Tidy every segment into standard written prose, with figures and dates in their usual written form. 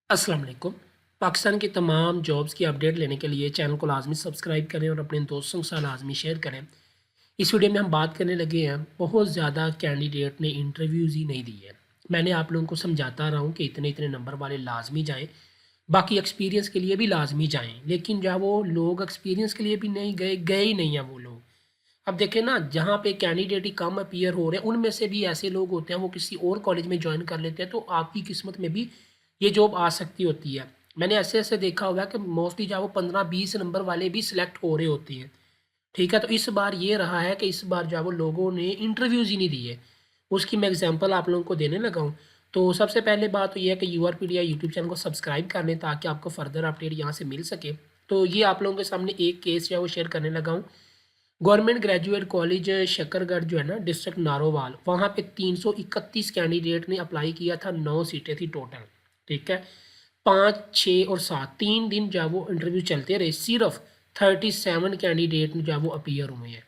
अस्सलाम वालेकुम। पाकिस्तान की तमाम जॉब्स की अपडेट लेने के लिए चैनल को लाज़मी सब्सक्राइब करें और अपने दोस्तों के साथ लाज़मी शेयर करें। इस वीडियो में हम बात करने लगे हैं, बहुत ज़्यादा कैंडिडेट ने इंटरव्यूज़ ही नहीं दिए हैं। मैंने आप लोगों को समझाता रहा हूँ कि इतने-इतने नंबर वाले लाज़मी जाएँ, बाकी एक्सपीरियंस के लिए भी लाज़मी जाएँ। लेकिन जब वो लोग एक्सपीरियंस के लिए भी नहीं गए, गए ही नहीं हैं वो लोग। अब देखें ना, जहाँ पे कैंडिडेट ही कम अपीयर हो रहे हैं, उनमें से भी ऐसे लोग होते हैं, वो किसी और कॉलेज में जॉइन कर लेते हैं, तो आपकी किस्मत में भी ये जॉब आ सकती होती है। मैंने ऐसे-ऐसे देखा हुआ है कि मोस्टली जहाँ वो 15-20 नंबर वाले भी सिलेक्ट हो रहे होते हैं। ठीक है? तो इस बार ये रहा है कि इस बार जो है वो लोगों ने इंटरव्यूज़ ही नहीं दिए। उसकी मैं एग्ज़ाम्पल आप लोगों को देने लगा हूँ। तो सबसे पहले बात तो ये है कि यूआरपीडिया यूट्यूब चैनल को सब्सक्राइब कर लें ताकि आपको फ़र्दर अपडेट यहाँ से मिल सके। तो ये आप लोगों के सामने एक केस जो है वो शेयर करने लगा हूँ। गवर्नमेंट ग्रेजुएट कॉलेज शकरगढ़ जो है ना, डिस्ट्रिक्ट नारोवाल, वहाँ पे 331 कैंडिडेट ने अप्लाई किया था, 9 सीटें थी टोटल। ठीक है? 5, 6 और 7 3 दिन जो है वो इंटरव्यू चलते रहे, सिर्फ 37 कैंडिडेट जो है वो अपीयर हुए हैं।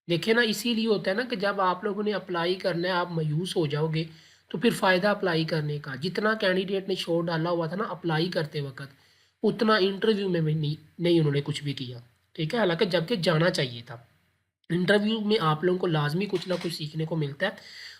देखिए ना, इसीलिए होता है ना कि जब आप लोगों ने अप्लाई करना है, आप मायूस हो जाओगे, तो फिर फ़ायदा अप्लाई करने का। जितना कैंडिडेट ने शोर डाला हुआ था ना अप्लाई करते वक़्त, उतना इंटरव्यू में भी नहीं नहीं उन्होंने कुछ भी किया। ठीक है? हालाँकि जबकि जाना चाहिए था। इंटरव्यू में आप लोगों को लाज़मी कुछ ना कुछ सीखने को मिलता है।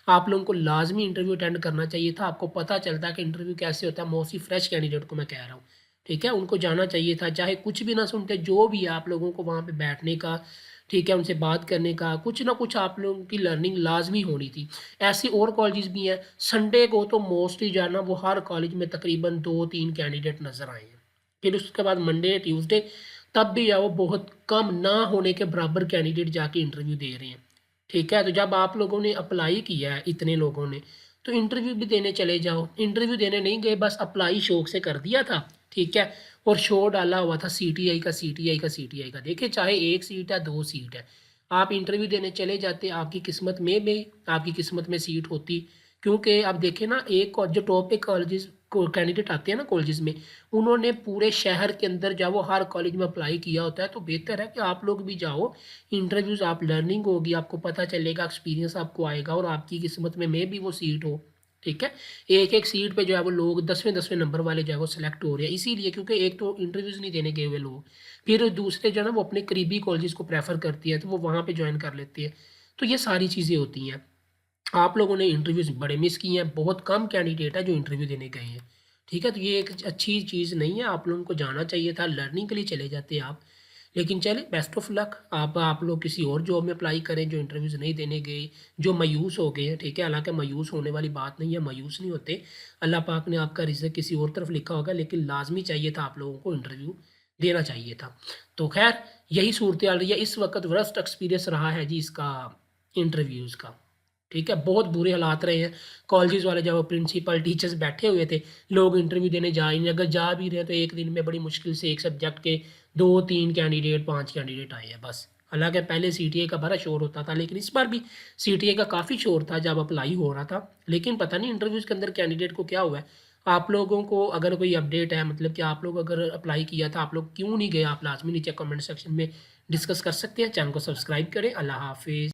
आप लोगों को लाज़मी इंटरव्यू अटेंड करना चाहिए था। आपको पता चलता है कि इंटरव्यू कैसे होता है, मोस्टली फ्रेश कैंडिडेट को मैं कह रहा हूँ। ठीक है? उनको जाना चाहिए था, चाहे कुछ भी ना सुनते, जो भी है आप लोगों को वहाँ पे बैठने का, ठीक है, उनसे बात करने का, कुछ ना कुछ आप लोगों की लर्निंग लाज़मी होनी थी। ऐसे और कॉलेजेस भी हैं, संडे को तो मोस्टली जो है ना वो हर कॉलेज में तकरीबन 2-3 कैंडिडेट नज़र आए हैं। फिर उसके बाद मंडे, ट्यूसडे, तब भी वो बहुत कम ना होने के बराबर कैंडिडेट जाके इंटरव्यू दे रहे हैं। ठीक है? तो जब आप लोगों ने अप्लाई किया है, इतने लोगों ने, तो इंटरव्यू भी देने चले जाओ। इंटरव्यू देने नहीं गए, बस अप्लाई शौक से कर दिया था, ठीक है? और शो डाला हुआ था सीटीआई का, सीटीआई का, सीटीआई का। देखिए, चाहे 1 सीट है, 2 सीट है, आप इंटरव्यू देने चले जाते, आपकी किस्मत में सीट होती। क्योंकि आप देखें ना, एक और जो टॉप पे कॉलेजेस को कैंडिडेट आते हैं ना कॉलेजेस में, उन्होंने पूरे शहर के अंदर जो है वो हर कॉलेज में अप्लाई किया होता है। तो बेहतर है कि आप लोग भी जाओ, इंटरव्यूज़, आप लर्निंग होगी, आपको पता चलेगा, एक्सपीरियंस आपको आएगा और आपकी किस्मत में भी वो सीट हो। ठीक है? एक-एक सीट पे जो है वो लोग 10वें-10वें नंबर वाले जो है वो सिलेक्ट हो रहे हैं। इसीलिए, क्योंकि एक तो इंटरव्यूज़ नहीं देने गए हुए लोग, फिर दूसरे जो है ना वो अपने करीबी कॉलेजेस को प्रेफ़र करती है, तो वो वहाँ पे जॉइन कर लेते हैं। तो ये सारी चीज़ें होती हैं। आप लोगों ने इंटरव्यूज़ बड़े मिस किए हैं, बहुत कम कैंडिडेट है जो इंटरव्यू देने गए हैं। ठीक है? तो ये एक अच्छी चीज़ नहीं है, आप लोगों को जाना चाहिए था, लर्निंग के लिए चले जाते आप। लेकिन चलिए, बेस्ट ऑफ लक। आप लोग किसी और जॉब में अप्लाई करें जो इंटरव्यूज़ नहीं देने गए, जो मायूस हो गए हैं, ठीक है? हालाँकि मायूस होने वाली बात नहीं है, मायूस नहीं होते। अल्लाह पाक ने आपका रिज़्क किसी और तरफ लिखा होगा, लेकिन लाज़मी चाहिए था आप लोगों को इंटरव्यू देना चाहिए था। तो ख़ैर, यही सूरत-ए-हाल रही है। इस वक़्त वर्स्ट एक्सपीरियंस रहा है जी इसका, इंटरव्यूज़ का। ठीक है? बहुत बुरे हालात रहे हैं। कॉलेजेस वाले जब प्रिंसिपल, टीचर्स बैठे हुए थे, लोग इंटरव्यू देने जा ही नहीं, अगर जा भी रहे हैं तो एक दिन में बड़ी मुश्किल से एक सब्जेक्ट के 2-3 कैंडिडेट, 5 कैंडिडेट आए हैं बस। हालाँकि पहले सीटीए का बड़ा शोर होता था, लेकिन इस बार भी सीटीए का काफ़ी शोर था जब अप्लाई हो रहा था। लेकिन पता नहीं इंटरव्यूज़ के अंदर कैंडिडेट को क्या हुआ है। आप लोगों को अगर कोई अपडेट है, मतलब कि आप लोग अगर अप्लाई किया था, आप लोग क्यों नहीं गए, आप लाज़मी नीचे कमेंट सेक्शन में डिस्कस कर सकते हैं। चैनल को सब्सक्राइब करें। अल्लाह हाफ़िज़।